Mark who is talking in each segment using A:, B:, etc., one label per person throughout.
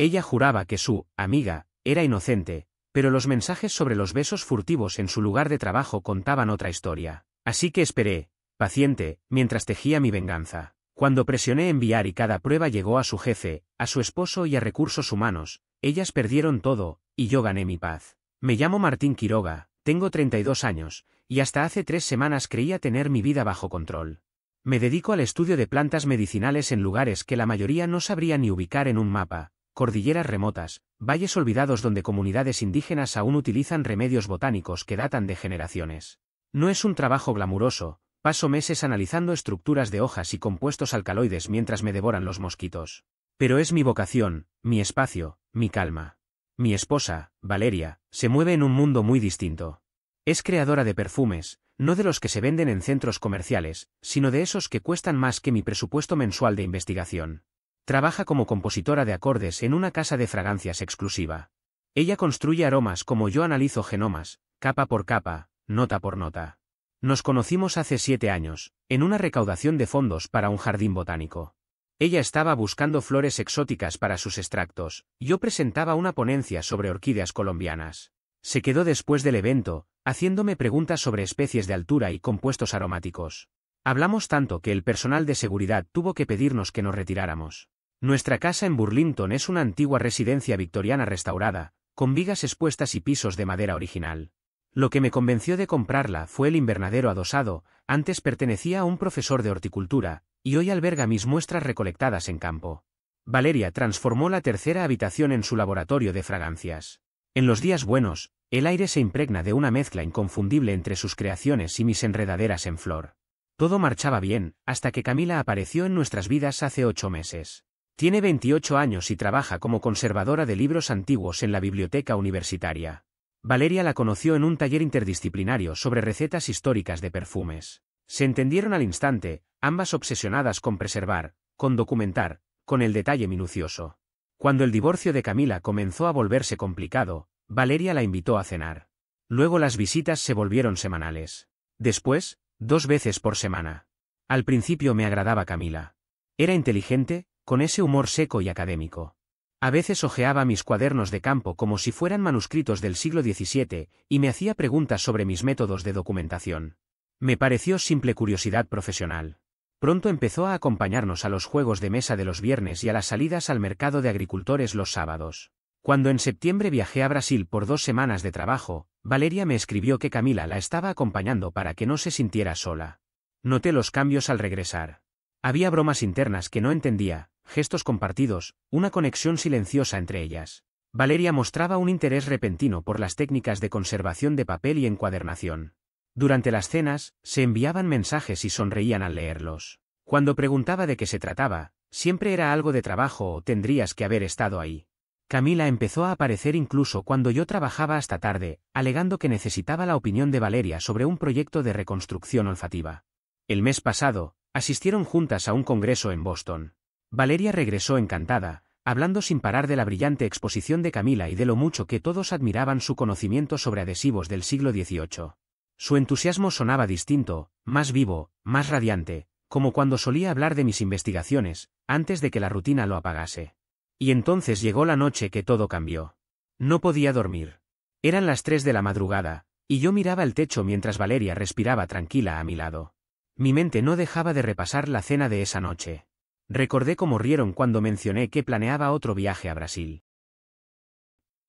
A: Ella juraba que su amiga era inocente, pero los mensajes sobre los besos furtivos en su lugar de trabajo contaban otra historia. Así que esperé, paciente, mientras tejía mi venganza. Cuando presioné enviar y cada prueba llegó a su jefe, a su esposo y a recursos humanos, ellas perdieron todo, y yo gané mi paz. Me llamo Martín Quiroga, tengo 32 años, y hasta hace 3 semanas creía tener mi vida bajo control. Me dedico al estudio de plantas medicinales en lugares que la mayoría no sabría ni ubicar en un mapa, cordilleras remotas, valles olvidados donde comunidades indígenas aún utilizan remedios botánicos que datan de generaciones. No es un trabajo glamuroso, paso meses analizando estructuras de hojas y compuestos alcaloides mientras me devoran los mosquitos. Pero es mi vocación, mi espacio, mi calma. Mi esposa, Valeria, se mueve en un mundo muy distinto. Es creadora de perfumes, no de los que se venden en centros comerciales, sino de esos que cuestan más que mi presupuesto mensual de investigación. Trabaja como compositora de acordes en una casa de fragancias exclusiva. Ella construye aromas como yo analizo genomas, capa por capa, nota por nota. Nos conocimos hace 7 años, en una recaudación de fondos para un jardín botánico. Ella estaba buscando flores exóticas para sus extractos, yo presentaba una ponencia sobre orquídeas colombianas. Se quedó después del evento, haciéndome preguntas sobre especies de altura y compuestos aromáticos. Hablamos tanto que el personal de seguridad tuvo que pedirnos que nos retiráramos. Nuestra casa en Burlington es una antigua residencia victoriana restaurada, con vigas expuestas y pisos de madera original. Lo que me convenció de comprarla fue el invernadero adosado, antes pertenecía a un profesor de horticultura, y hoy alberga mis muestras recolectadas en campo. Valeria transformó la tercera habitación en su laboratorio de fragancias. En los días buenos, el aire se impregna de una mezcla inconfundible entre sus creaciones y mis enredaderas en flor. Todo marchaba bien, hasta que Camila apareció en nuestras vidas hace 8 meses. Tiene 28 años y trabaja como conservadora de libros antiguos en la biblioteca universitaria. Valeria la conoció en un taller interdisciplinario sobre recetas históricas de perfumes. Se entendieron al instante, ambas obsesionadas con preservar, con documentar, con el detalle minucioso. Cuando el divorcio de Camila comenzó a volverse complicado, Valeria la invitó a cenar. Luego las visitas se volvieron semanales. Después, 2 veces por semana. Al principio me agradaba Camila. Era inteligente, con ese humor seco y académico. A veces hojeaba mis cuadernos de campo como si fueran manuscritos del siglo XVII, y me hacía preguntas sobre mis métodos de documentación. Me pareció simple curiosidad profesional. Pronto empezó a acompañarnos a los juegos de mesa de los viernes y a las salidas al mercado de agricultores los sábados. Cuando en septiembre viajé a Brasil por 2 semanas de trabajo, Valeria me escribió que Camila la estaba acompañando para que no se sintiera sola. Noté los cambios al regresar. Había bromas internas que no entendía, gestos compartidos, una conexión silenciosa entre ellas. Valeria mostraba un interés repentino por las técnicas de conservación de papel y encuadernación. Durante las cenas, se enviaban mensajes y sonreían al leerlos. Cuando preguntaba de qué se trataba, siempre era algo de trabajo o tendrías que haber estado ahí. Camila empezó a aparecer incluso cuando yo trabajaba hasta tarde, alegando que necesitaba la opinión de Valeria sobre un proyecto de reconstrucción olfativa. El mes pasado, asistieron juntas a un congreso en Boston. Valeria regresó encantada, hablando sin parar de la brillante exposición de Camila y de lo mucho que todos admiraban su conocimiento sobre adhesivos del siglo XVIII. Su entusiasmo sonaba distinto, más vivo, más radiante, como cuando solía hablar de mis investigaciones, antes de que la rutina lo apagase. Y entonces llegó la noche que todo cambió. No podía dormir. Eran las 3 de la madrugada, y yo miraba el techo mientras Valeria respiraba tranquila a mi lado. Mi mente no dejaba de repasar la cena de esa noche. Recordé cómo rieron cuando mencioné que planeaba otro viaje a Brasil.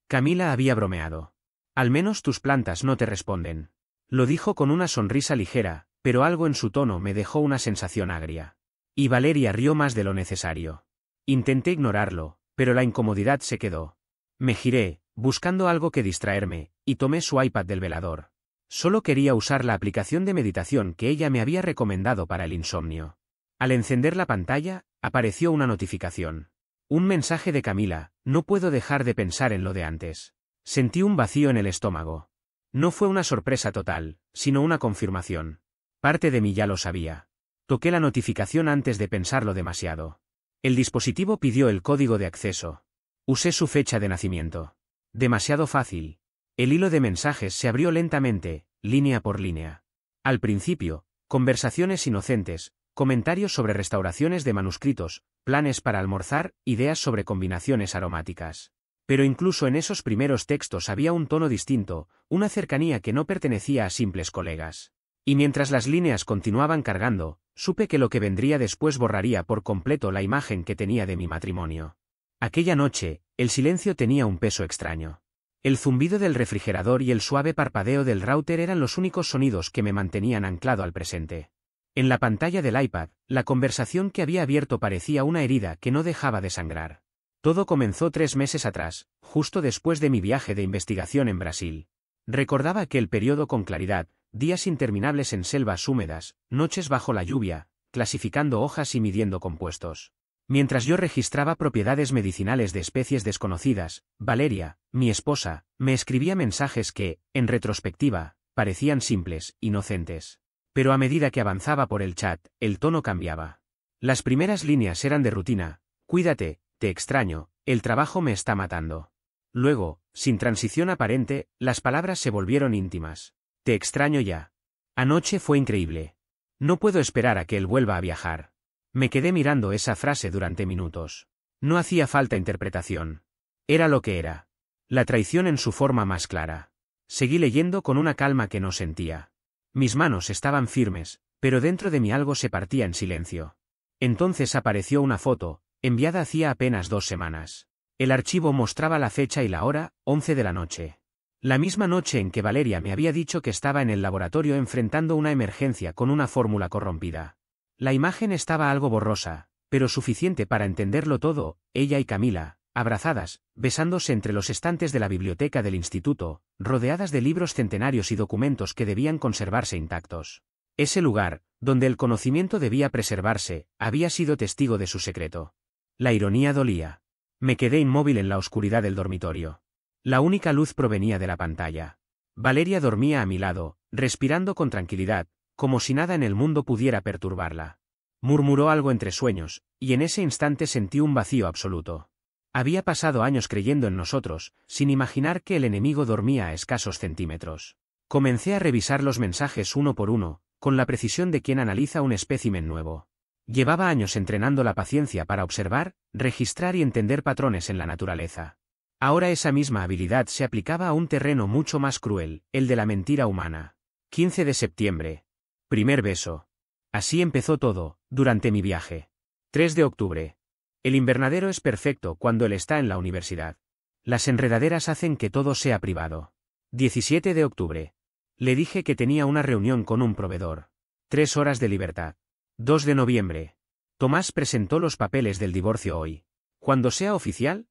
A: Camila había bromeado. Al menos tus plantas no te responden. Lo dijo con una sonrisa ligera, pero algo en su tono me dejó una sensación agria. Y Valeria rió más de lo necesario. Intenté ignorarlo, pero la incomodidad se quedó. Me giré, buscando algo que distraerme, y tomé su iPad del velador. Solo quería usar la aplicación de meditación que ella me había recomendado para el insomnio. Al encender la pantalla, apareció una notificación. Un mensaje de Camila: no puedo dejar de pensar en lo de antes. Sentí un vacío en el estómago. No fue una sorpresa total, sino una confirmación. Parte de mí ya lo sabía. Toqué la notificación antes de pensarlo demasiado. El dispositivo pidió el código de acceso. Usé su fecha de nacimiento. Demasiado fácil. El hilo de mensajes se abrió lentamente, línea por línea. Al principio, conversaciones inocentes, comentarios sobre restauraciones de manuscritos, planes para almorzar, ideas sobre combinaciones aromáticas. Pero incluso en esos primeros textos había un tono distinto, una cercanía que no pertenecía a simples colegas. Y mientras las líneas continuaban cargando, supe que lo que vendría después borraría por completo la imagen que tenía de mi matrimonio. Aquella noche, el silencio tenía un peso extraño. El zumbido del refrigerador y el suave parpadeo del router eran los únicos sonidos que me mantenían anclado al presente. En la pantalla del iPad, la conversación que había abierto parecía una herida que no dejaba de sangrar. Todo comenzó 3 meses atrás, justo después de mi viaje de investigación en Brasil. Recordaba aquel periodo con claridad, días interminables en selvas húmedas, noches bajo la lluvia, clasificando hojas y midiendo compuestos. Mientras yo registraba propiedades medicinales de especies desconocidas, Valeria, mi esposa, me escribía mensajes que, en retrospectiva, parecían simples, inocentes. Pero a medida que avanzaba por el chat, el tono cambiaba. Las primeras líneas eran de rutina: cuídate, te extraño, el trabajo me está matando. Luego, sin transición aparente, las palabras se volvieron íntimas. Te extraño ya. Anoche fue increíble. No puedo esperar a que él vuelva a viajar. Me quedé mirando esa frase durante minutos. No hacía falta interpretación. Era lo que era. La traición en su forma más clara. Seguí leyendo con una calma que no sentía. Mis manos estaban firmes, pero dentro de mí algo se partía en silencio. Entonces apareció una foto, enviada hacía apenas 2 semanas. El archivo mostraba la fecha y la hora, 11 de la noche. La misma noche en que Valeria me había dicho que estaba en el laboratorio enfrentando una emergencia con una fórmula corrompida. La imagen estaba algo borrosa, pero suficiente para entenderlo todo: ella y Camila, abrazadas, besándose entre los estantes de la biblioteca del instituto, rodeadas de libros centenarios y documentos que debían conservarse intactos. Ese lugar, donde el conocimiento debía preservarse, había sido testigo de su secreto. La ironía dolía. Me quedé inmóvil en la oscuridad del dormitorio. La única luz provenía de la pantalla. Valeria dormía a mi lado, respirando con tranquilidad, como si nada en el mundo pudiera perturbarla. Murmuró algo entre sueños, y en ese instante sentí un vacío absoluto. Había pasado años creyendo en nosotros, sin imaginar que el enemigo dormía a escasos centímetros. Comencé a revisar los mensajes uno por uno, con la precisión de quien analiza un espécimen nuevo. Llevaba años entrenando la paciencia para observar, registrar y entender patrones en la naturaleza. Ahora esa misma habilidad se aplicaba a un terreno mucho más cruel, el de la mentira humana. 15 de septiembre. Primer beso. Así empezó todo, durante mi viaje. 3 de octubre. El invernadero es perfecto cuando él está en la universidad. Las enredaderas hacen que todo sea privado. 17 de octubre. Le dije que tenía una reunión con un proveedor. 3 horas de libertad. 2 de noviembre. Tomás presentó los papeles del divorcio hoy. Cuando sea oficial,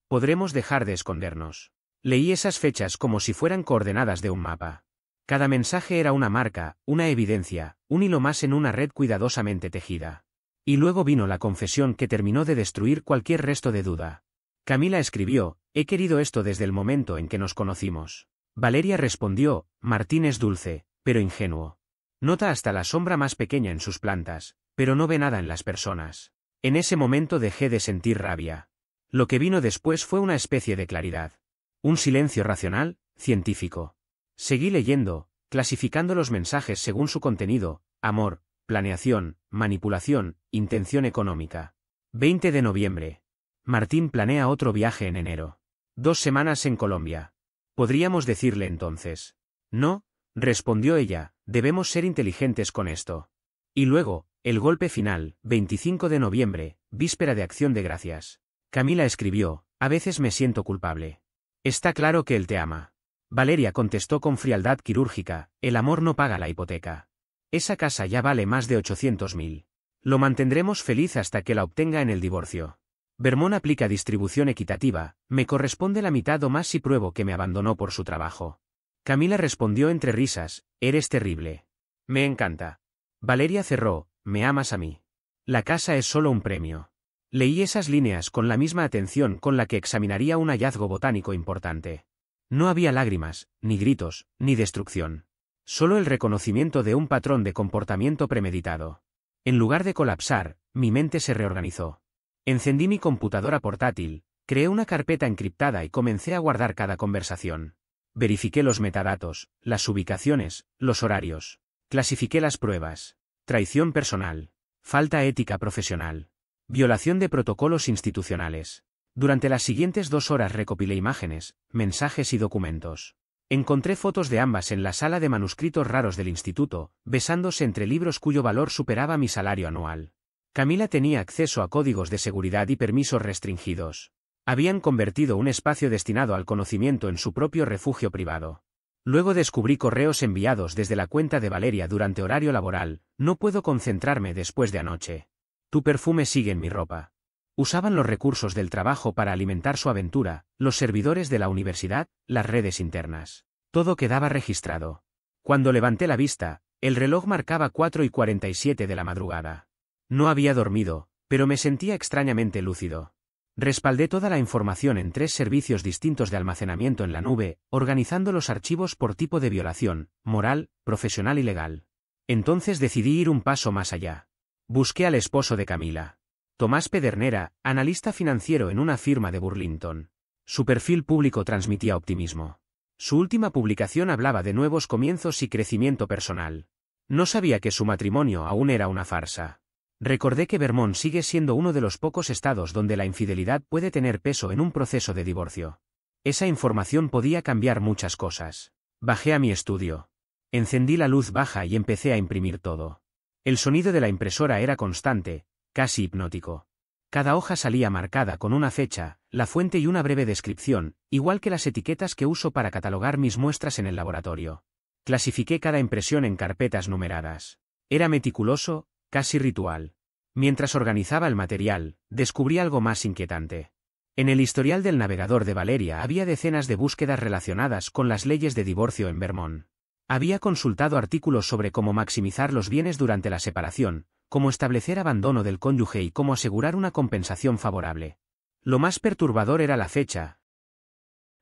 A: podremos dejar de escondernos. Leí esas fechas como si fueran coordenadas de un mapa. Cada mensaje era una marca, una evidencia, un hilo más en una red cuidadosamente tejida. Y luego vino la confesión que terminó de destruir cualquier resto de duda. Camila escribió: he querido esto desde el momento en que nos conocimos. Valeria respondió: Martín es dulce, pero ingenuo. Nota hasta la sombra más pequeña en sus plantas, pero no ve nada en las personas. En ese momento dejé de sentir rabia. Lo que vino después fue una especie de claridad. Un silencio racional, científico. Seguí leyendo, clasificando los mensajes según su contenido: amor, planeación, manipulación, intención económica. 20 de noviembre. Martín planea otro viaje en enero. 2 semanas en Colombia. ¿Podríamos decirle entonces? No, respondió ella, debemos ser inteligentes con esto. Y luego, el golpe final, 25 de noviembre, víspera de Acción de Gracias. Camila escribió: a veces me siento culpable. Está claro que él te ama. Valeria contestó con frialdad quirúrgica: el amor no paga la hipoteca. Esa casa ya vale más de 800.000. Lo mantendremos feliz hasta que la obtenga en el divorcio. Vermont aplica distribución equitativa, me corresponde la mitad o más si pruebo que me abandonó por su trabajo. Camila respondió entre risas: eres terrible. Me encanta. Valeria cerró: me amas a mí. La casa es solo un premio. Leí esas líneas con la misma atención con la que examinaría un hallazgo botánico importante. No había lágrimas, ni gritos, ni destrucción. Solo el reconocimiento de un patrón de comportamiento premeditado. En lugar de colapsar, mi mente se reorganizó. Encendí mi computadora portátil, creé una carpeta encriptada y comencé a guardar cada conversación. Verifiqué los metadatos, las ubicaciones, los horarios. Clasifiqué las pruebas. Traición personal. Falta ética profesional. Violación de protocolos institucionales. Durante las siguientes 2 horas recopilé imágenes, mensajes y documentos. Encontré fotos de ambas en la sala de manuscritos raros del instituto, besándose entre libros cuyo valor superaba mi salario anual. Camila tenía acceso a códigos de seguridad y permisos restringidos. Habían convertido un espacio destinado al conocimiento en su propio refugio privado. Luego descubrí correos enviados desde la cuenta de Valeria durante horario laboral. No puedo concentrarme después de anoche. Tu perfume sigue en mi ropa. Usaban los recursos del trabajo para alimentar su aventura, los servidores de la universidad, las redes internas. Todo quedaba registrado. Cuando levanté la vista, el reloj marcaba 4:47 de la madrugada. No había dormido, pero me sentía extrañamente lúcido. Respaldé toda la información en 3 servicios distintos de almacenamiento en la nube, organizando los archivos por tipo de violación, moral, profesional y legal. Entonces decidí ir un paso más allá. Busqué al esposo de Camila. Tomás Pedernera, analista financiero en una firma de Burlington. Su perfil público transmitía optimismo. Su última publicación hablaba de nuevos comienzos y crecimiento personal. No sabía que su matrimonio aún era una farsa. Recordé que Vermont sigue siendo uno de los pocos estados donde la infidelidad puede tener peso en un proceso de divorcio. Esa información podía cambiar muchas cosas. Bajé a mi estudio. Encendí la luz baja y empecé a imprimir todo. El sonido de la impresora era constante, casi hipnótico. Cada hoja salía marcada con una fecha, la fuente y una breve descripción, igual que las etiquetas que uso para catalogar mis muestras en el laboratorio. Clasifiqué cada impresión en carpetas numeradas. Era meticuloso, casi ritual. Mientras organizaba el material, descubrí algo más inquietante. En el historial del navegador de Valeria había decenas de búsquedas relacionadas con las leyes de divorcio en Vermont. Había consultado artículos sobre cómo maximizar los bienes durante la separación, cómo establecer abandono del cónyuge y cómo asegurar una compensación favorable. Lo más perturbador era la fecha.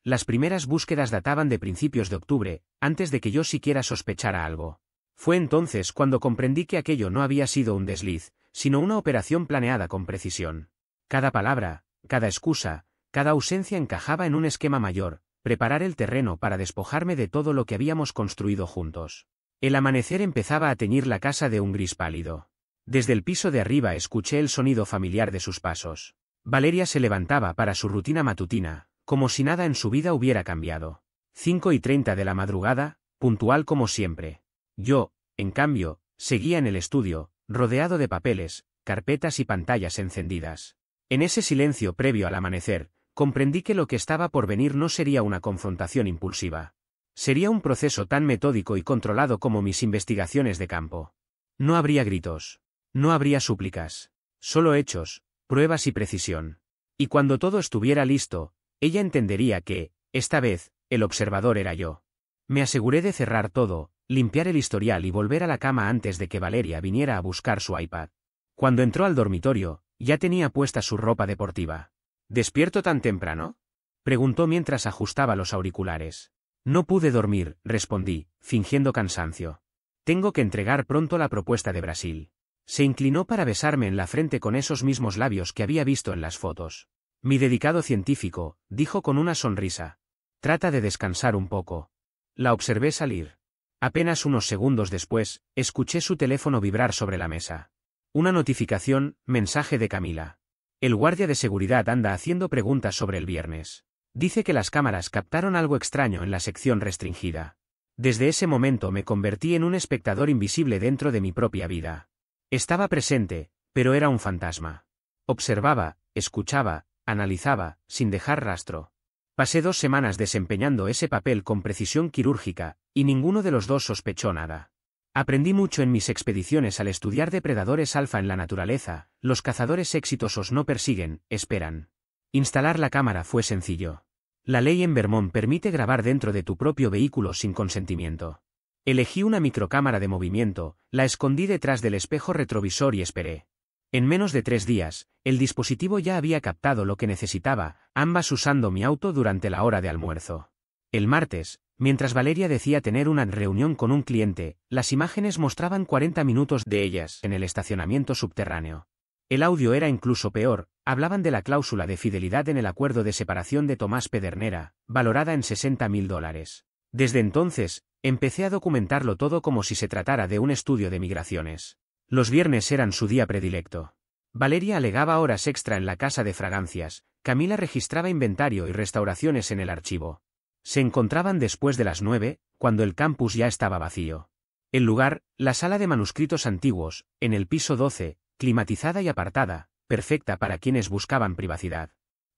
A: Las primeras búsquedas databan de principios de octubre, antes de que yo siquiera sospechara algo. Fue entonces cuando comprendí que aquello no había sido un desliz, sino una operación planeada con precisión. Cada palabra, cada excusa, cada ausencia encajaba en un esquema mayor, preparar el terreno para despojarme de todo lo que habíamos construido juntos. El amanecer empezaba a teñir la casa de un gris pálido. Desde el piso de arriba escuché el sonido familiar de sus pasos. Valeria se levantaba para su rutina matutina, como si nada en su vida hubiera cambiado. 5:30 de la madrugada, puntual como siempre. Yo, en cambio, seguía en el estudio, rodeado de papeles, carpetas y pantallas encendidas. En ese silencio previo al amanecer, comprendí que lo que estaba por venir no sería una confrontación impulsiva. Sería un proceso tan metódico y controlado como mis investigaciones de campo. No habría gritos. No habría súplicas. Solo hechos, pruebas y precisión. Y cuando todo estuviera listo, ella entendería que, esta vez, el observador era yo. Me aseguré de cerrar todo, limpiar el historial y volver a la cama antes de que Valeria viniera a buscar su iPad. Cuando entró al dormitorio, ya tenía puesta su ropa deportiva. ¿Despierto tan temprano?, preguntó mientras ajustaba los auriculares. No pude dormir, respondí, fingiendo cansancio. Tengo que entregar pronto la propuesta de Brasil. Se inclinó para besarme en la frente con esos mismos labios que había visto en las fotos. Mi dedicado científico, dijo con una sonrisa. Trata de descansar un poco. La observé salir. Apenas unos segundos después, escuché su teléfono vibrar sobre la mesa. Una notificación, mensaje de Camila. El guardia de seguridad anda haciendo preguntas sobre el viernes. Dice que las cámaras captaron algo extraño en la sección restringida. Desde ese momento me convertí en un espectador invisible dentro de mi propia vida. Estaba presente, pero era un fantasma. Observaba, escuchaba, analizaba, sin dejar rastro. Pasé 2 semanas desempeñando ese papel con precisión quirúrgica, y ninguno de los dos sospechó nada. Aprendí mucho en mis expediciones al estudiar depredadores alfa en la naturaleza. Los cazadores exitosos no persiguen, esperan. Instalar la cámara fue sencillo. La ley en Vermont permite grabar dentro de tu propio vehículo sin consentimiento. Elegí una microcámara de movimiento, la escondí detrás del espejo retrovisor y esperé. En menos de 3 días, el dispositivo ya había captado lo que necesitaba, ambas usando mi auto durante la hora de almuerzo. El martes, mientras Valeria decía tener una reunión con un cliente, las imágenes mostraban 40 minutos de ellas en el estacionamiento subterráneo. El audio era incluso peor, hablaban de la cláusula de fidelidad en el acuerdo de separación de Tomás Pedernera, valorada en $60.000. Desde entonces, empecé a documentarlo todo como si se tratara de un estudio de migraciones. Los viernes eran su día predilecto. Valeria alegaba horas extra en la casa de fragancias, Camila registraba inventario y restauraciones en el archivo. Se encontraban después de las 9, cuando el campus ya estaba vacío. El lugar, la sala de manuscritos antiguos, en el piso 12, climatizada y apartada, perfecta para quienes buscaban privacidad.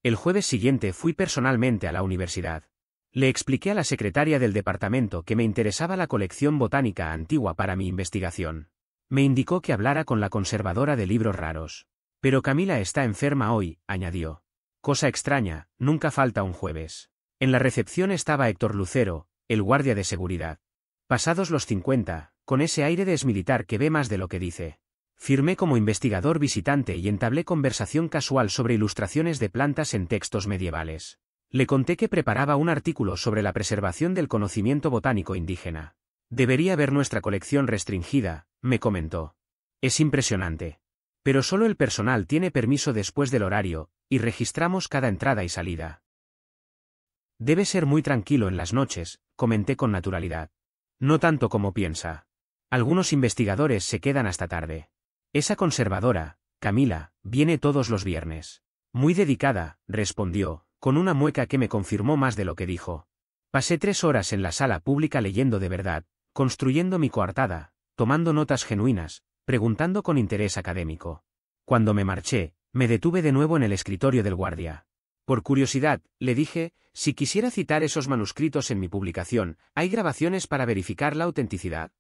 A: El jueves siguiente fui personalmente a la universidad. Le expliqué a la secretaria del departamento que me interesaba la colección botánica antigua para mi investigación. Me indicó que hablara con la conservadora de libros raros. Pero Camila está enferma hoy, añadió. Cosa extraña, nunca falta un jueves. En la recepción estaba Héctor Lucero, el guardia de seguridad. Pasados los 50, con ese aire de exmilitar que ve más de lo que dice. Firmé como investigador visitante y entablé conversación casual sobre ilustraciones de plantas en textos medievales. Le conté que preparaba un artículo sobre la preservación del conocimiento botánico indígena. Debería ver nuestra colección restringida, me comentó. Es impresionante. Pero solo el personal tiene permiso después del horario, y registramos cada entrada y salida. Debe ser muy tranquilo en las noches, comenté con naturalidad. No tanto como piensa. Algunos investigadores se quedan hasta tarde. Esa conservadora, Camila, viene todos los viernes. Muy dedicada, respondió, con una mueca que me confirmó más de lo que dijo. Pasé 3 horas en la sala pública leyendo de verdad, construyendo mi coartada, tomando notas genuinas, preguntando con interés académico. Cuando me marché, me detuve de nuevo en el escritorio del guardia. Por curiosidad, le dije, si quisiera citar esos manuscritos en mi publicación, ¿hay grabaciones para verificar la autenticidad?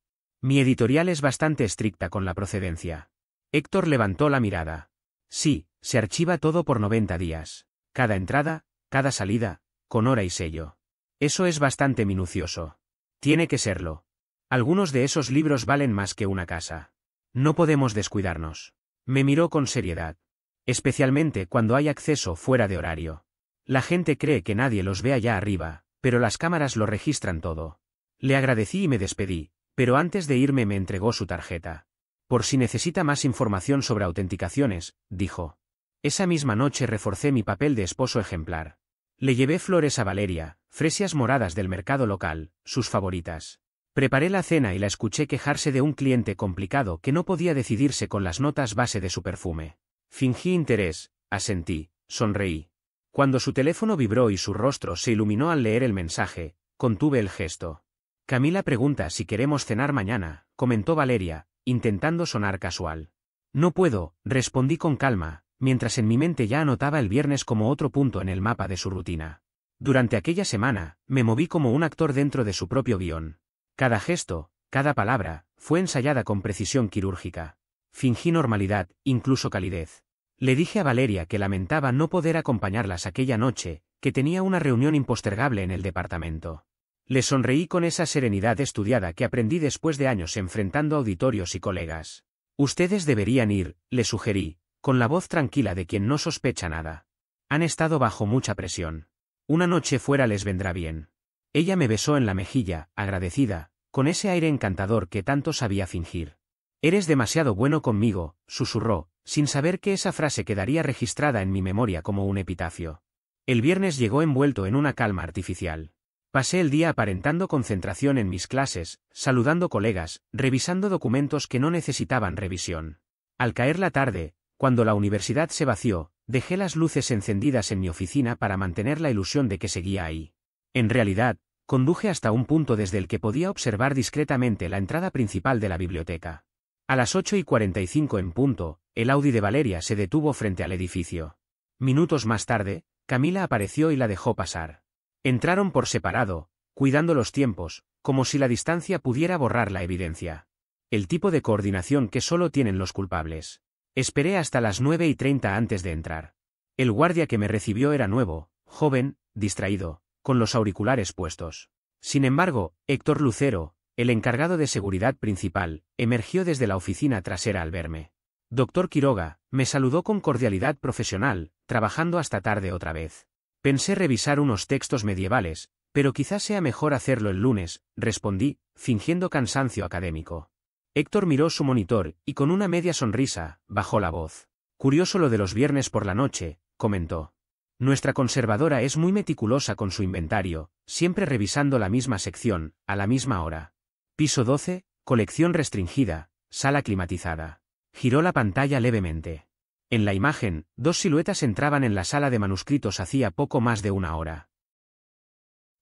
A: Mi editorial es bastante estricta con la procedencia. Héctor levantó la mirada. Sí, se archiva todo por 90 días. Cada entrada, cada salida, con hora y sello. Eso es bastante minucioso. Tiene que serlo. Algunos de esos libros valen más que una casa. No podemos descuidarnos. Me miró con seriedad. Especialmente cuando hay acceso fuera de horario. La gente cree que nadie los ve allá arriba, pero las cámaras lo registran todo. Le agradecí y me despedí, pero antes de irme me entregó su tarjeta. Por si necesita más información sobre autenticaciones, dijo. Esa misma noche reforcé mi papel de esposo ejemplar. Le llevé flores a Valeria, fresias moradas del mercado local, sus favoritas. Preparé la cena y la escuché quejarse de un cliente complicado que no podía decidirse con las notas base de su perfume. Fingí interés, asentí, sonreí. Cuando su teléfono vibró y su rostro se iluminó al leer el mensaje, contuve el gesto. Camila pregunta si queremos cenar mañana, comentó Valeria, intentando sonar casual. No puedo, respondí con calma, mientras en mi mente ya anotaba el viernes como otro punto en el mapa de su rutina. Durante aquella semana, me moví como un actor dentro de su propio guión. Cada gesto, cada palabra, fue ensayada con precisión quirúrgica. Fingí normalidad, incluso calidez. Le dije a Valeria que lamentaba no poder acompañarlas aquella noche, que tenía una reunión impostergable en el departamento. Le sonreí con esa serenidad estudiada que aprendí después de años enfrentando auditorios y colegas. Ustedes deberían ir, le sugerí, con la voz tranquila de quien no sospecha nada. Han estado bajo mucha presión. Una noche fuera les vendrá bien. Ella me besó en la mejilla, agradecida, con ese aire encantador que tanto sabía fingir. Eres demasiado bueno conmigo, susurró, sin saber que esa frase quedaría registrada en mi memoria como un epitafio. El viernes llegó envuelto en una calma artificial. Pasé el día aparentando concentración en mis clases, saludando colegas, revisando documentos que no necesitaban revisión. Al caer la tarde, cuando la universidad se vació, dejé las luces encendidas en mi oficina para mantener la ilusión de que seguía ahí. En realidad, conduje hasta un punto desde el que podía observar discretamente la entrada principal de la biblioteca. A las 8:45 en punto, el Audi de Valeria se detuvo frente al edificio. Minutos más tarde, Camila apareció y la dejó pasar. Entraron por separado, cuidando los tiempos, como si la distancia pudiera borrar la evidencia. El tipo de coordinación que solo tienen los culpables. Esperé hasta las 9:30 antes de entrar. El guardia que me recibió era nuevo, joven, distraído, con los auriculares puestos. Sin embargo, Héctor Lucero, el encargado de seguridad principal, emergió desde la oficina trasera al verme. Doctor Quiroga, me saludó con cordialidad profesional, trabajando hasta tarde otra vez. Pensé revisar unos textos medievales, pero quizás sea mejor hacerlo el lunes, respondí, fingiendo cansancio académico. Héctor miró su monitor, y con una media sonrisa, bajó la voz. Curioso lo de los viernes por la noche, comentó. Nuestra conservadora es muy meticulosa con su inventario, siempre revisando la misma sección, a la misma hora. Piso 12, colección restringida, sala climatizada. Giró la pantalla levemente. En la imagen, dos siluetas entraban en la sala de manuscritos hacía poco más de una hora.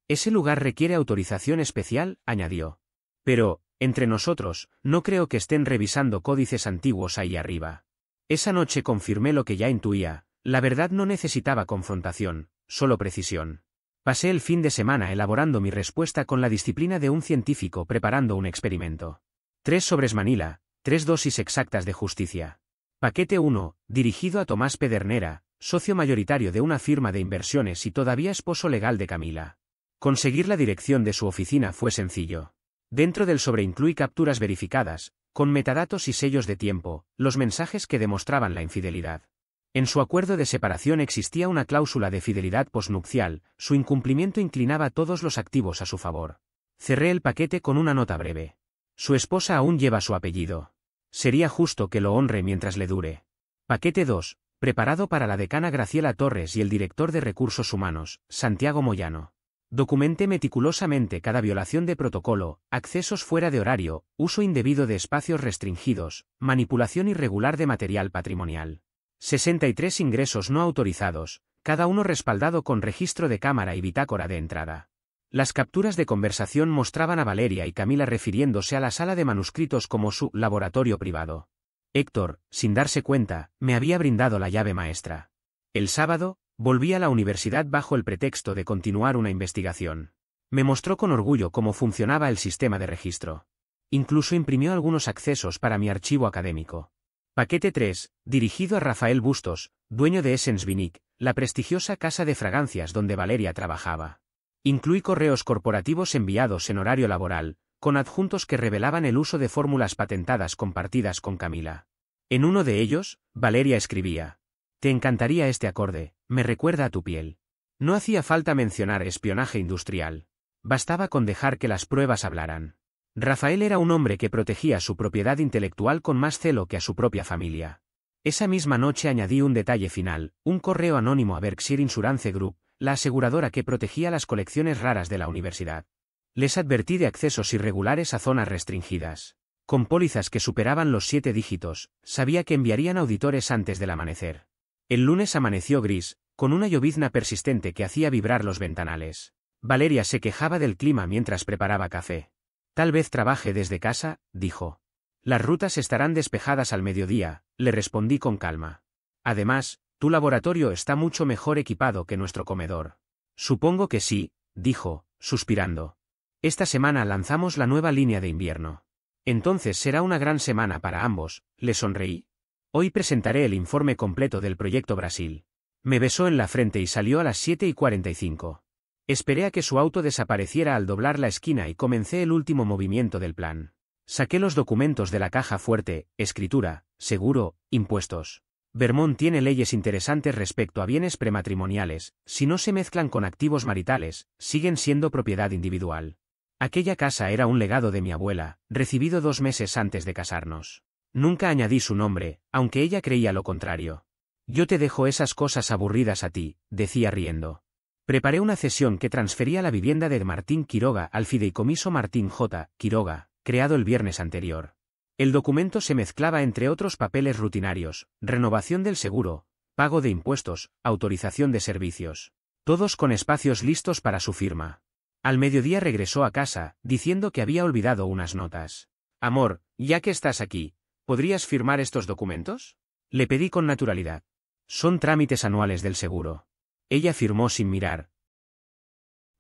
A: Ese lugar requiere autorización especial, añadió. Pero, entre nosotros, no creo que estén revisando códices antiguos ahí arriba. Esa noche confirmé lo que ya intuía, la verdad no necesitaba confrontación, solo precisión. Pasé el fin de semana elaborando mi respuesta con la disciplina de un científico preparando un experimento. 3 sobres Manila, 3 dosis exactas de justicia. Paquete 1, dirigido a Tomás Pedernera, socio mayoritario de una firma de inversiones y todavía esposo legal de Camila. Conseguir la dirección de su oficina fue sencillo. Dentro del sobre incluí capturas verificadas, con metadatos y sellos de tiempo, los mensajes que demostraban la infidelidad. En su acuerdo de separación existía una cláusula de fidelidad posnupcial, su incumplimiento inclinaba todos los activos a su favor. Cerré el paquete con una nota breve. Su esposa aún lleva su apellido. Sería justo que lo honre mientras le dure. Paquete 2, preparado para la decana Graciela Torres y el director de Recursos Humanos, Santiago Moyano. Documenté meticulosamente cada violación de protocolo, accesos fuera de horario, uso indebido de espacios restringidos, manipulación irregular de material patrimonial. 63 ingresos no autorizados, cada uno respaldado con registro de cámara y bitácora de entrada. Las capturas de conversación mostraban a Valeria y Camila refiriéndose a la sala de manuscritos como su laboratorio privado. Héctor, sin darse cuenta, me había brindado la llave maestra. El sábado, volví a la universidad bajo el pretexto de continuar una investigación. Me mostró con orgullo cómo funcionaba el sistema de registro. Incluso imprimió algunos accesos para mi archivo académico. Paquete 3, dirigido a Rafael Bustos, dueño de Essence Vinic, la prestigiosa casa de fragancias donde Valeria trabajaba. Incluí correos corporativos enviados en horario laboral, con adjuntos que revelaban el uso de fórmulas patentadas compartidas con Camila. En uno de ellos, Valeria escribía: «Te encantaría este acorde, me recuerda a tu piel». No hacía falta mencionar espionaje industrial. Bastaba con dejar que las pruebas hablaran. Rafael era un hombre que protegía su propiedad intelectual con más celo que a su propia familia. Esa misma noche añadí un detalle final, un correo anónimo a Berkshire Insurance Group, la aseguradora que protegía las colecciones raras de la universidad. Les advertí de accesos irregulares a zonas restringidas. Con pólizas que superaban los 7 dígitos, sabía que enviarían auditores antes del amanecer. El lunes amaneció gris, con una llovizna persistente que hacía vibrar los ventanales. Valeria se quejaba del clima mientras preparaba café. «Tal vez trabaje desde casa», dijo. «Las rutas estarán despejadas al mediodía», le respondí con calma. «Además, tu laboratorio está mucho mejor equipado que nuestro comedor». «Supongo que sí», dijo, suspirando. «Esta semana lanzamos la nueva línea de invierno. Entonces será una gran semana para ambos», le sonreí. «Hoy presentaré el informe completo del proyecto Brasil». Me besó en la frente y salió a las 7:45. Esperé a que su auto desapareciera al doblar la esquina y comencé el último movimiento del plan. Saqué los documentos de la caja fuerte, escritura, seguro, impuestos. Vermont tiene leyes interesantes respecto a bienes prematrimoniales, si no se mezclan con activos maritales, siguen siendo propiedad individual. Aquella casa era un legado de mi abuela, recibido 2 meses antes de casarnos. Nunca añadí su nombre, aunque ella creía lo contrario. «Yo te dejo esas cosas aburridas a ti», decía riendo. Preparé una cesión que transfería la vivienda de Martín Quiroga al fideicomiso Martín J. Quiroga, creado el viernes anterior. El documento se mezclaba entre otros papeles rutinarios, renovación del seguro, pago de impuestos, autorización de servicios. Todos con espacios listos para su firma. Al mediodía regresó a casa, diciendo que había olvidado unas notas. «Amor, ya que estás aquí, ¿podrías firmar estos documentos?», le pedí con naturalidad. «Son trámites anuales del seguro». Ella firmó sin mirar,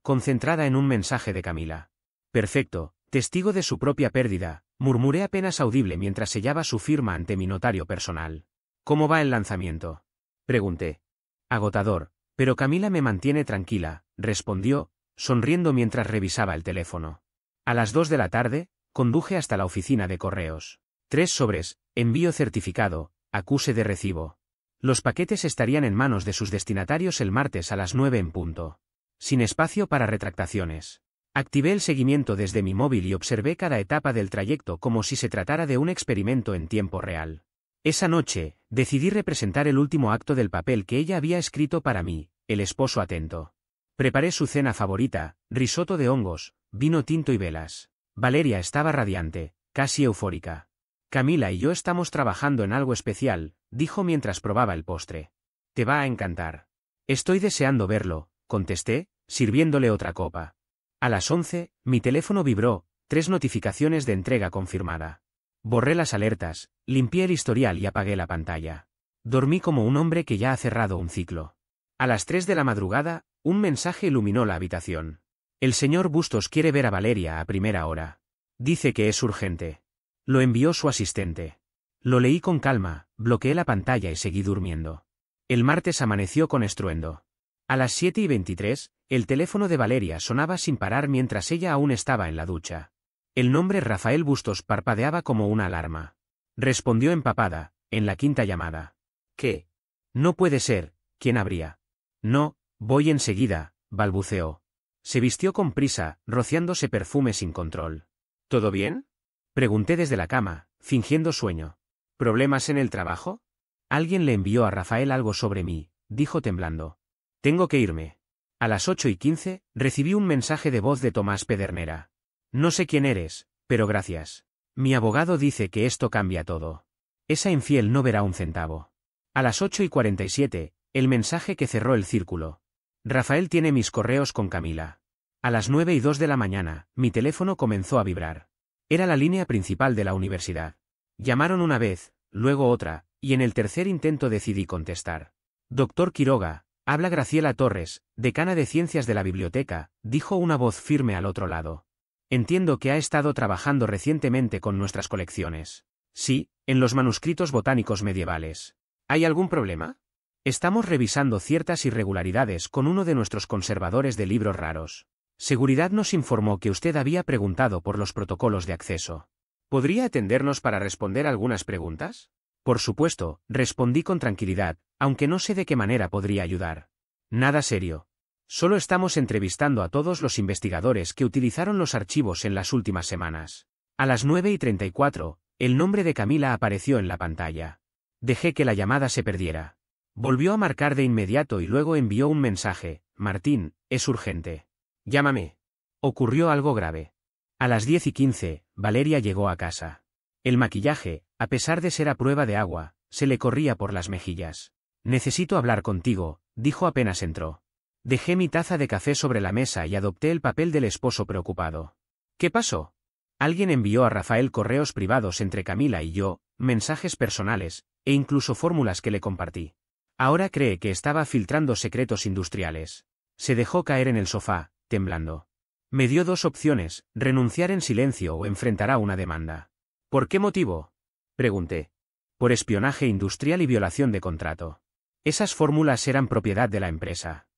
A: concentrada en un mensaje de Camila. «Perfecto, testigo de su propia pérdida», murmuré apenas audible mientras sellaba su firma ante mi notario personal. «¿Cómo va el lanzamiento?», pregunté. «Agotador, pero Camila me mantiene tranquila», respondió, sonriendo mientras revisaba el teléfono. A las 2 de la tarde, conduje hasta la oficina de correos. 3 sobres, envío certificado, acuse de recibo. Los paquetes estarían en manos de sus destinatarios el martes a las 9 en punto. Sin espacio para retractaciones. Activé el seguimiento desde mi móvil y observé cada etapa del trayecto como si se tratara de un experimento en tiempo real. Esa noche, decidí representar el último acto del papel que ella había escrito para mí, el esposo atento. Preparé su cena favorita, risotto de hongos, vino tinto y velas. Valeria estaba radiante, casi eufórica. Camila y yo estamos trabajando en algo especial, dijo mientras probaba el postre. Te va a encantar. Estoy deseando verlo, contesté, sirviéndole otra copa. A las 11, mi teléfono vibró, 3 notificaciones de entrega confirmada. Borré las alertas, limpié el historial y apagué la pantalla. Dormí como un hombre que ya ha cerrado un ciclo. A las 3 de la madrugada, un mensaje iluminó la habitación. El señor Bustos quiere ver a Valeria a primera hora. Dice que es urgente. Lo envió su asistente. Lo leí con calma, bloqueé la pantalla y seguí durmiendo. El martes amaneció con estruendo. A las 7:23, el teléfono de Valeria sonaba sin parar mientras ella aún estaba en la ducha. El nombre Rafael Bustos parpadeaba como una alarma. Respondió empapada, en la 5ª llamada. ¿Qué? No puede ser, ¿quién habría? No, voy enseguida, balbuceó. Se vistió con prisa, rociándose perfume sin control. ¿Todo bien? Pregunté desde la cama, fingiendo sueño. ¿Problemas en el trabajo? Alguien le envió a Rafael algo sobre mí, dijo temblando. Tengo que irme. A las 8:15, recibí un mensaje de voz de Tomás Pedernera. No sé quién eres, pero gracias. Mi abogado dice que esto cambia todo. Esa infiel no verá un centavo. A las 8:47, el mensaje que cerró el círculo. Rafael tiene mis correos con Camila. A las 9:02 de la mañana, mi teléfono comenzó a vibrar. Era la línea principal de la universidad. Llamaron una vez, luego otra, y en el tercer intento decidí contestar. Doctor Quiroga, habla Graciela Torres, decana de Ciencias de la Biblioteca, dijo una voz firme al otro lado. Entiendo que ha estado trabajando recientemente con nuestras colecciones. Sí, en los manuscritos botánicos medievales. ¿Hay algún problema? Estamos revisando ciertas irregularidades con uno de nuestros conservadores de libros raros. Seguridad nos informó que usted había preguntado por los protocolos de acceso. ¿Podría atendernos para responder algunas preguntas? Por supuesto, respondí con tranquilidad, aunque no sé de qué manera podría ayudar. Nada serio. Solo estamos entrevistando a todos los investigadores que utilizaron los archivos en las últimas semanas. A las 9:34, el nombre de Camila apareció en la pantalla. Dejé que la llamada se perdiera. Volvió a marcar de inmediato y luego envió un mensaje. Martín, es urgente. Llámame. Ocurrió algo grave. A las 10:15, Valeria llegó a casa. El maquillaje, a pesar de ser a prueba de agua, se le corría por las mejillas. Necesito hablar contigo, dijo apenas entró. Dejé mi taza de café sobre la mesa y adopté el papel del esposo preocupado. ¿Qué pasó? Alguien envió a Rafael correos privados entre Camila y yo, mensajes personales, e incluso fórmulas que le compartí. Ahora cree que estaba filtrando secretos industriales. Se dejó caer en el sofá, temblando. Me dio 2 opciones, renunciar en silencio o enfrentará una demanda. ¿Por qué motivo? Pregunté. Por espionaje industrial y violación de contrato. Esas fórmulas eran propiedad de la empresa.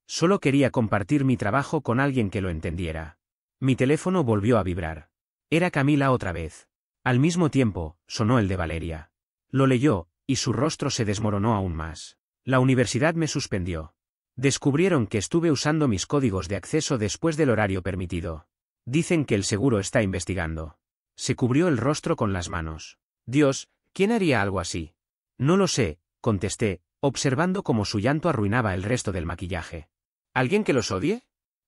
A: Solo quería compartir mi trabajo con alguien que lo entendiera. Mi teléfono volvió a vibrar. Era Camila otra vez. Al mismo tiempo, sonó el de Valeria. Lo leyó, y su rostro se desmoronó aún más. La universidad me suspendió. Descubrieron que estuve usando mis códigos de acceso después del horario permitido. Dicen que el seguro está investigando. Se cubrió el rostro con las manos. Dios, ¿quién haría algo así? No lo sé, contesté, observando cómo su llanto arruinaba el resto del maquillaje. ¿Alguien que los odie?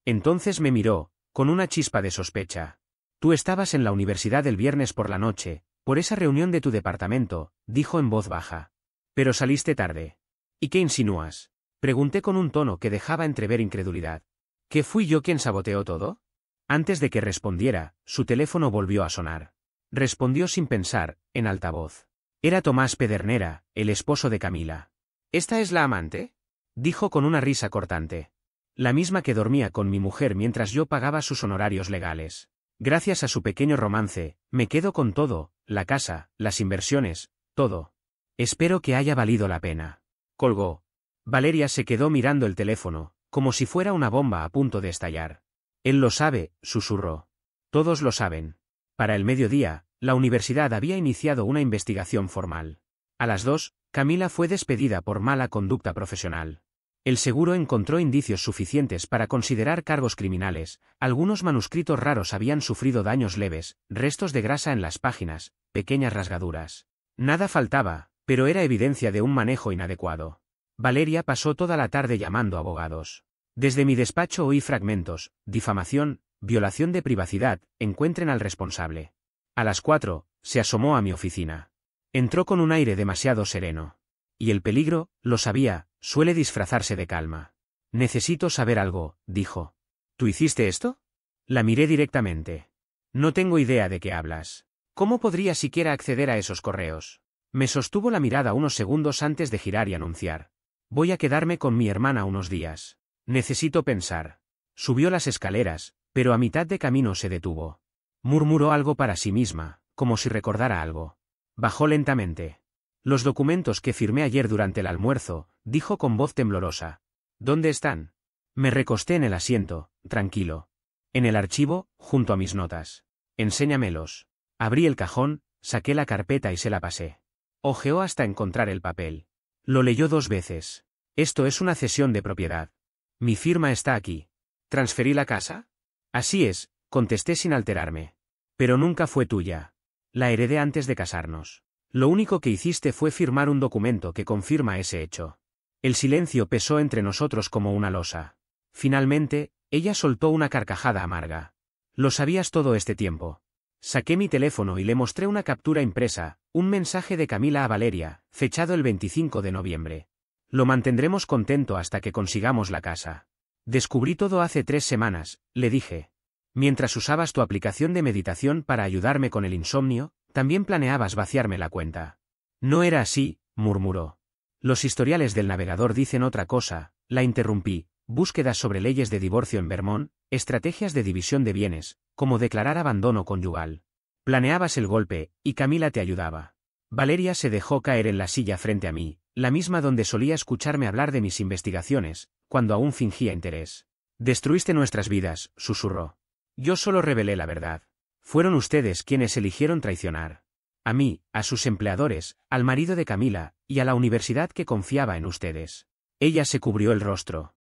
A: Entonces me miró, con una chispa de sospecha. Tú estabas en la universidad el viernes por la noche, por esa reunión de tu departamento, dijo en voz baja. Pero saliste tarde. ¿Y qué insinúas? Pregunté con un tono que dejaba entrever incredulidad. ¿Que fui yo quien saboteó todo? Antes de que respondiera, su teléfono volvió a sonar. Respondió sin pensar, en alta voz. Era Tomás Pedernera, el esposo de Camila. ¿Esta es la amante? Dijo con una risa cortante. La misma que dormía con mi mujer mientras yo pagaba sus honorarios legales. Gracias a su pequeño romance, me quedo con todo, la casa, las inversiones, todo. Espero que haya valido la pena. Colgó. Valeria se quedó mirando el teléfono, como si fuera una bomba a punto de estallar. Él lo sabe, susurró. Todos lo saben. Para el mediodía, la universidad había iniciado una investigación formal. A las 2, Camila fue despedida por mala conducta profesional. El seguro encontró indicios suficientes para considerar cargos criminales, algunos manuscritos raros habían sufrido daños leves, restos de grasa en las páginas, pequeñas rasgaduras. Nada faltaba, pero era evidencia de un manejo inadecuado. Valeria pasó toda la tarde llamando a abogados. Desde mi despacho oí fragmentos: difamación, violación de privacidad, encuentren al responsable. A las 4, se asomó a mi oficina. Entró con un aire demasiado sereno. Y el peligro, lo sabía, suele disfrazarse de calma. Necesito saber algo, dijo. ¿Tú hiciste esto? La miré directamente. No tengo idea de qué hablas. ¿Cómo podría siquiera acceder a esos correos? Me sostuvo la mirada unos segundos antes de girar y anunciar. Voy a quedarme con mi hermana unos días. Necesito pensar. Subió las escaleras, pero a mitad de camino se detuvo. Murmuró algo para sí misma, como si recordara algo. Bajó lentamente. Los documentos que firmé ayer durante el almuerzo, dijo con voz temblorosa. ¿Dónde están? Me recosté en el asiento, tranquilo. En el archivo, junto a mis notas. Enséñamelos. Abrí el cajón, saqué la carpeta y se la pasé. Hojeó hasta encontrar el papel. Lo leyó 2 veces. Esto es una cesión de propiedad. Mi firma está aquí. ¿Transferí la casa? Así es, contesté sin alterarme. Pero nunca fue tuya. La heredé antes de casarnos. Lo único que hiciste fue firmar un documento que confirma ese hecho. El silencio pesó entre nosotros como una losa. Finalmente, ella soltó una carcajada amarga. Lo sabías todo este tiempo. Saqué mi teléfono y le mostré una captura impresa, un mensaje de Camila a Valeria, fechado el 25 de noviembre. Lo mantendremos contento hasta que consigamos la casa. Descubrí todo hace 3 semanas, le dije. Mientras usabas tu aplicación de meditación para ayudarme con el insomnio, también planeabas vaciarme la cuenta. No era así, murmuró. Los historiales del navegador dicen otra cosa, la interrumpí. Búsquedas sobre leyes de divorcio en Vermont, estrategias de división de bienes, como declarar abandono conyugal. Planeabas el golpe, y Camila te ayudaba. Valeria se dejó caer en la silla frente a mí, la misma donde solía escucharme hablar de mis investigaciones, cuando aún fingía interés. Destruiste nuestras vidas, susurró. Yo solo revelé la verdad. Fueron ustedes quienes eligieron traicionar. A mí, a sus empleadores, al marido de Camila, y a la universidad que confiaba en ustedes. Ella se cubrió el rostro.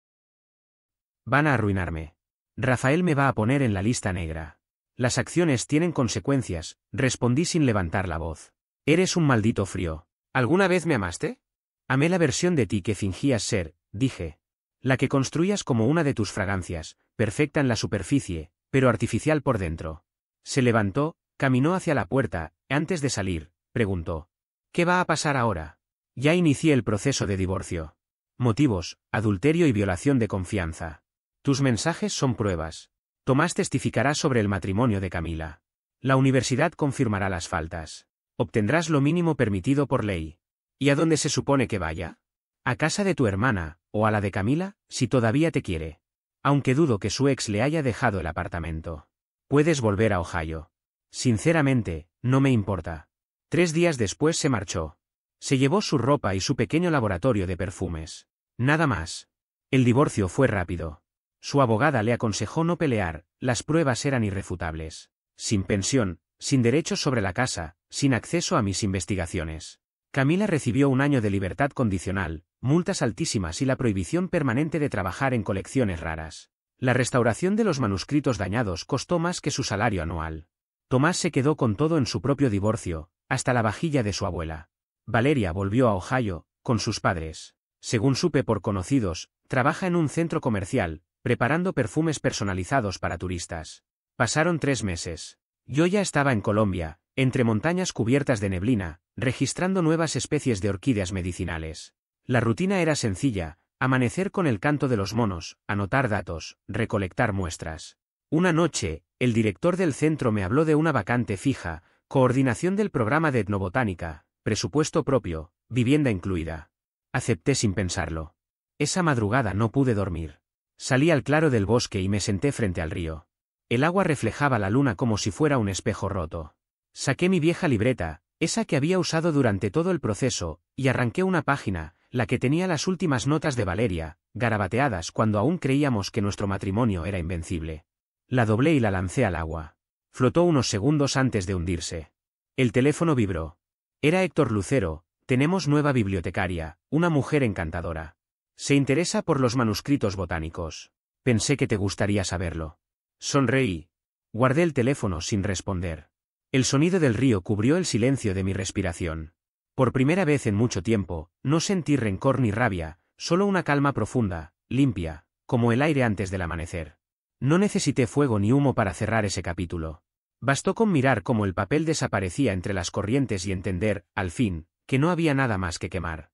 A: Van a arruinarme. Rafael me va a poner en la lista negra. Las acciones tienen consecuencias, respondí sin levantar la voz. Eres un maldito frío. ¿Alguna vez me amaste? Amé la versión de ti que fingías ser, dije. La que construías como una de tus fragancias, perfecta en la superficie, pero artificial por dentro. Se levantó, caminó hacia la puerta, antes de salir, preguntó. ¿Qué va a pasar ahora? Ya inicié el proceso de divorcio. Motivos, adulterio y violación de confianza. Tus mensajes son pruebas. Tomás testificará sobre el matrimonio de Camila. La universidad confirmará las faltas. Obtendrás lo mínimo permitido por ley. ¿Y a dónde se supone que vaya? A casa de tu hermana, o a la de Camila, si todavía te quiere. Aunque dudo que su ex le haya dejado el apartamento. Puedes volver a Ohio. Sinceramente, no me importa. 3 días después se marchó. Se llevó su ropa y su pequeño laboratorio de perfumes. Nada más. El divorcio fue rápido. Su abogada le aconsejó no pelear, las pruebas eran irrefutables. Sin pensión, sin derechos sobre la casa, sin acceso a mis investigaciones. Camila recibió 1 año de libertad condicional, multas altísimas y la prohibición permanente de trabajar en colecciones raras. La restauración de los manuscritos dañados costó más que su salario anual. Tomás se quedó con todo en su propio divorcio, hasta la vajilla de su abuela. Valeria volvió a Ohio, con sus padres. Según supe por conocidos, trabaja en un centro comercial, preparando perfumes personalizados para turistas. Pasaron 3 meses. Yo ya estaba en Colombia, entre montañas cubiertas de neblina, registrando nuevas especies de orquídeas medicinales. La rutina era sencilla, amanecer con el canto de los monos, anotar datos, recolectar muestras. Una noche, el director del centro me habló de una vacante fija, coordinación del programa de etnobotánica, presupuesto propio, vivienda incluida. Acepté sin pensarlo. Esa madrugada no pude dormir. Salí al claro del bosque y me senté frente al río. El agua reflejaba la luna como si fuera un espejo roto. Saqué mi vieja libreta, esa que había usado durante todo el proceso, y arranqué una página, la que tenía las últimas notas de Valeria, garabateadas cuando aún creíamos que nuestro matrimonio era invencible. La doblé y la lancé al agua. Flotó unos segundos antes de hundirse. El teléfono vibró. Era Héctor Lucero, tenemos nueva bibliotecaria, una mujer encantadora. Se interesa por los manuscritos botánicos. Pensé que te gustaría saberlo. Sonreí. Guardé el teléfono sin responder. El sonido del río cubrió el silencio de mi respiración. Por primera vez en mucho tiempo, no sentí rencor ni rabia, solo una calma profunda, limpia, como el aire antes del amanecer. No necesité fuego ni humo para cerrar ese capítulo. Bastó con mirar cómo el papel desaparecía entre las corrientes y entender, al fin, que no había nada más que quemar.